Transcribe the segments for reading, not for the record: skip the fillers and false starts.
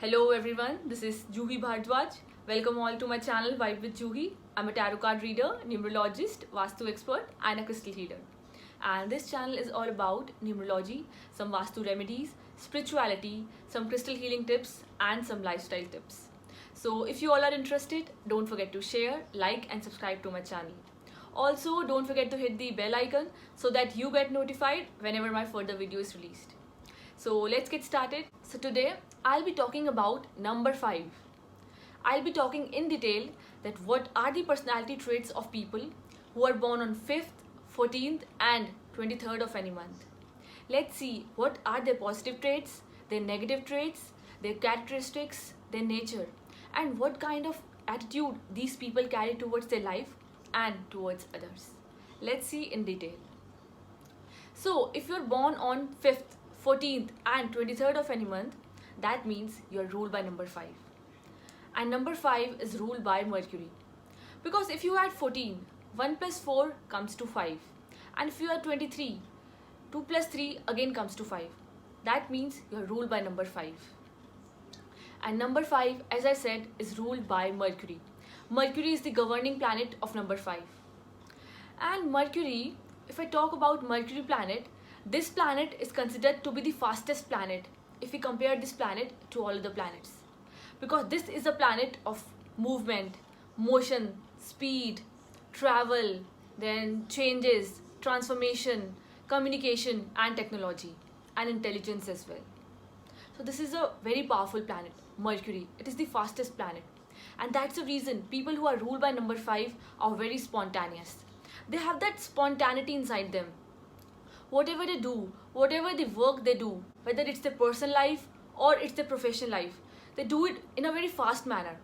Hello everyone, this is Juhi Bhardwaj. Welcome all to my channel Vibe with Juhi. I'm a tarot card reader, numerologist, Vastu expert and a crystal healer. And this channel is all about numerology, some Vastu remedies, spirituality, some crystal healing tips and some lifestyle tips. So if you all are interested, don't forget to share, like and subscribe to my channel. Also, don't forget to hit the bell icon so that you get notified whenever my further video is released. So let's get started. So today I'll be talking about number 5. I'll be talking in detail that what are the personality traits of people who are born on 5th, 14th and 23rd of any month. Let's see what are their positive traits, their negative traits, their characteristics, their nature, and what kind of attitude these people carry towards their life and towards others. Let's see in detail. So if you're born on 5th, 14th and 23rd of any month, that means you're ruled by number 5. And number 5 is ruled by Mercury. Because if you add 14, 1 plus 4 comes to 5. And if you add 23, 2 plus 3 again comes to 5. That means you're ruled by number 5. And number 5, as I said, is ruled by Mercury. Mercury is the governing planet of number 5. And Mercury, if I talk about Mercury planet, this planet is considered to be the fastest planet if we compare this planet to all other planets. Because this is a planet of movement, motion, speed, travel, then changes, transformation, communication and technology and intelligence as well. So this is a very powerful planet, Mercury. It is the fastest planet. And that's the reason people who are ruled by number 5 are very spontaneous. They have that spontaneity inside them. Whatever they do, whatever the work they do, whether it's their personal life or it's their professional life, they do it in a very fast manner.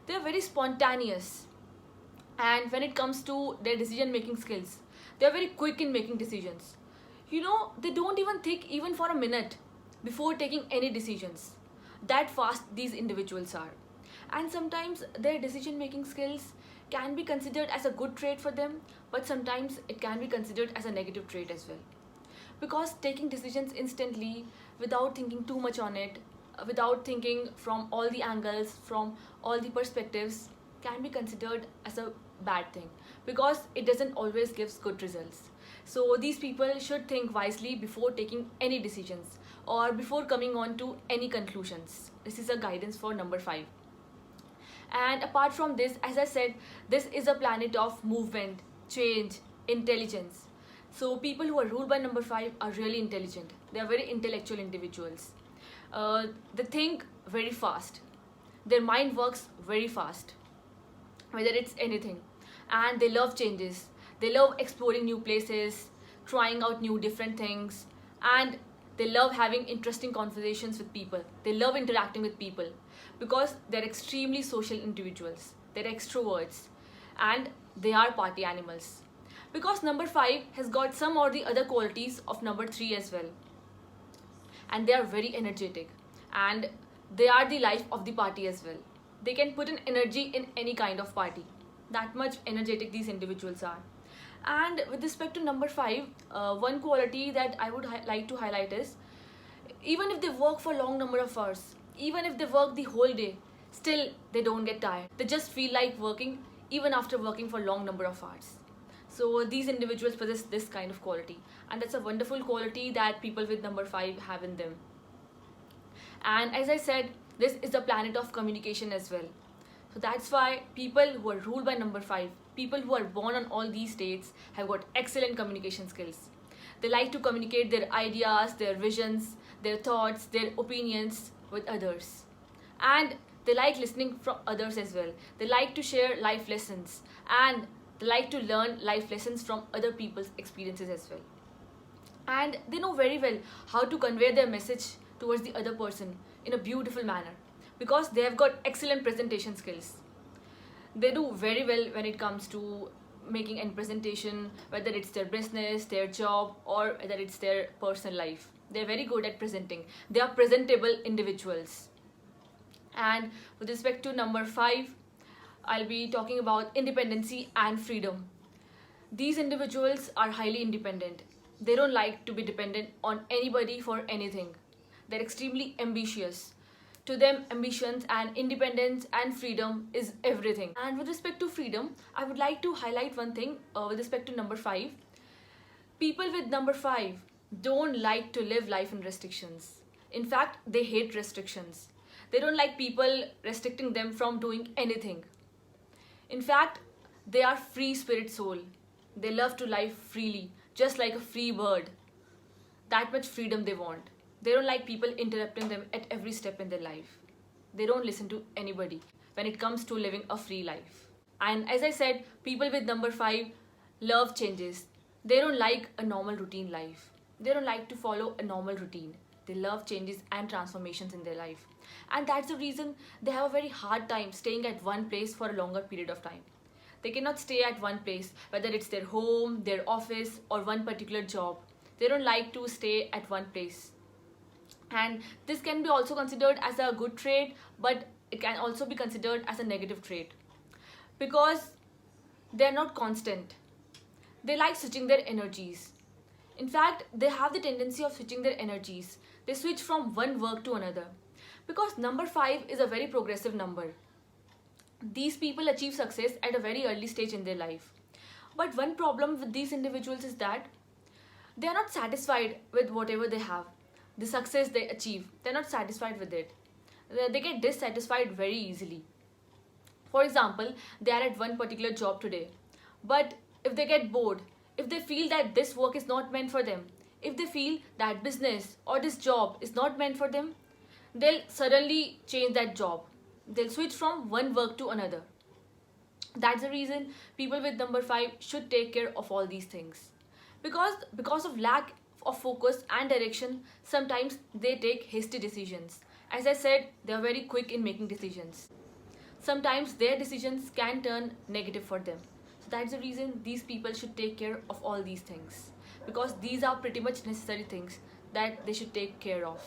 They are very spontaneous. And when it comes to their decision making skills, they are very quick in making decisions. They don't even think even for a minute before taking any decisions. That fast these individuals are. And sometimes their decision making skills can be considered as a good trait for them, but sometimes it can be considered as a negative trait as well. Because taking decisions instantly without thinking too much on it, without thinking from all the angles, from all the perspectives, can be considered as a bad thing because it doesn't always gives good results. So these people should think wisely before taking any decisions or before coming on to any conclusions. This is a guidance for number 5. And apart from this, as I said, this is a planet of movement, change, intelligence. So people who are ruled by number 5 are really intelligent. They are very intellectual individuals. They think very fast. Their mind works very fast, whether it's anything. And they love changes. They love exploring new places, trying out new different things. And they love having interesting conversations with people. They love interacting with people because they're extremely social individuals. They're extroverts and they are party animals. Because number 5 has got some or the other qualities of number 3 as well. And they are very energetic and they are the life of the party as well. They can put an energy in any kind of party. That much energetic these individuals are. And with respect to number 5, one quality that I would like to highlight is even if they work for a long number of hours, even if they work the whole day, still they don't get tired. They just feel like working even after working for a long number of hours. So these individuals possess this kind of quality, and that's a wonderful quality that people with number 5 have in them. And as I said, this is the planet of communication as well. So that's why people who are ruled by number 5, people who are born on all these states, have got excellent communication skills. They like to communicate their ideas, their visions, their thoughts, their opinions with others. And they like listening from others as well. They like to share life lessons and they like to learn life lessons from other people's experiences as well. And they know very well how to convey their message towards the other person in a beautiful manner because they have got excellent presentation skills. They do very well when it comes to making a presentation, whether it's their business, their job, or whether it's their personal life. They're very good at presenting. They are presentable individuals. And with respect to number 5, I'll be talking about independency and freedom. These individuals are highly independent. They don't like to be dependent on anybody for anything. They're extremely ambitious. To them, ambitions and independence and freedom is everything. And with respect to freedom, I would like to highlight one thing with respect to number 5. People with number 5 don't like to live life in restrictions. In fact, they hate restrictions. They don't like people restricting them from doing anything. In fact, they are free spirit soul. They love to live freely, just like a free bird. That much freedom they want. They don't like people interrupting them at every step in their life. They don't listen to anybody when it comes to living a free life. And as I said, people with number 5 love changes. They don't like a normal routine life. They don't like to follow a normal routine. They love changes and transformations in their life. And that's the reason they have a very hard time staying at one place for a longer period of time. They cannot stay at one place, whether it's their home, their office, or one particular job. They don't like to stay at one place. And this can be also considered as a good trait, but it can also be considered as a negative trait. Because they are not constant. They like switching their energies. In fact, they have the tendency of switching their energies. They switch from one work to another. Because number 5 is a very progressive number. These people achieve success at a very early stage in their life. But one problem with these individuals is that they are not satisfied with whatever they have. The success they achieve, they are not satisfied with it. They get dissatisfied very easily. For example, they are at one particular job today. But if they get bored, if they feel that this work is not meant for them, if they feel that business or this job is not meant for them, they'll suddenly change that job. They'll switch from one work to another. That's the reason people with number 5 should take care of all these things. Because of lack of focus and direction, sometimes they take hasty decisions. As I said, they are very quick in making decisions. Sometimes their decisions can turn negative for them. So that's the reason these people should take care of all these things. Because these are pretty much necessary things that they should take care of.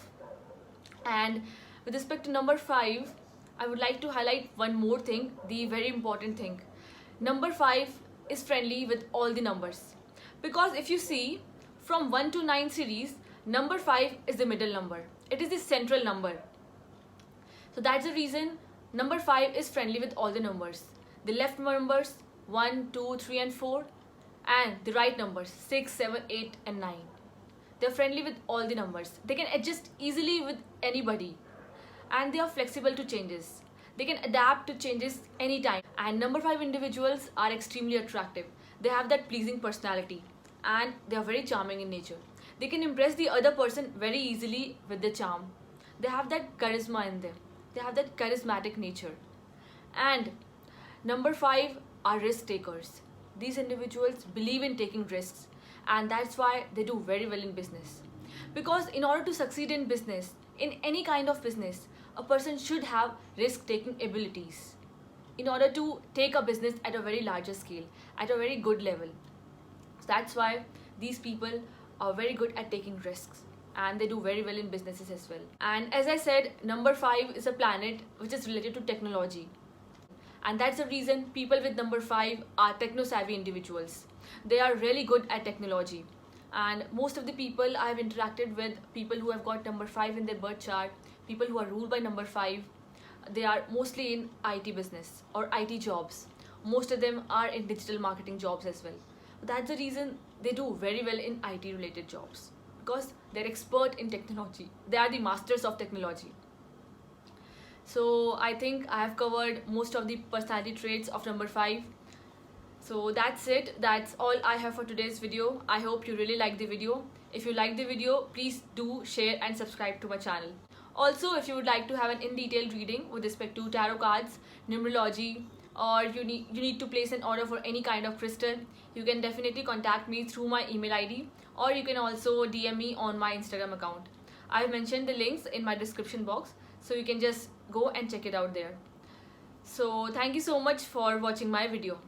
And with respect to number 5, I would like to highlight one more thing, the very important thing. Number 5 is friendly with all the numbers. Because if you see, from 1 to 9 series, number 5 is the middle number. It is the central number. So that's the reason number 5 is friendly with all the numbers. The left numbers 1, 2, 3 and 4, and the right numbers 6, 7, 8 and 9. They're friendly with all the numbers. They can adjust easily with anybody. And they are flexible to changes. They can adapt to changes anytime. And number 5 individuals are extremely attractive. They have that pleasing personality and they are very charming in nature. They can impress the other person very easily with their charm. They have that charisma in them. They have that charismatic nature. And number 5 are risk takers. These individuals believe in taking risks, and that's why they do very well in business. Because in order to succeed in business, in any kind of business, a person should have risk-taking abilities in order to take a business at a very larger scale, at a very good level. So that's why these people are very good at taking risks, and they do very well in businesses as well. And as I said, number 5 is a planet which is related to technology. And that's the reason people with number 5 are techno-savvy individuals. They are really good at technology. And most of the people I have interacted with, people who have got number 5 in their birth chart, people who are ruled by number 5, they are mostly in IT business or IT jobs. Most of them are in digital marketing jobs as well. That's the reason they do very well in IT related jobs, because they're expert in technology. They are the masters of technology. So I think I have covered most of the personality traits of number 5. So that's it. That's all I have for today's video. I hope you really liked the video. If you liked the video, please do share and subscribe to my channel. Also, if you would like to have an in-detail reading with respect to tarot cards, numerology, or you need to place an order for any kind of crystal, you can definitely contact me through my email ID, or you can also DM me on my Instagram account. I have mentioned the links in my description box, so you can just go and check it out there. So thank you so much for watching my video.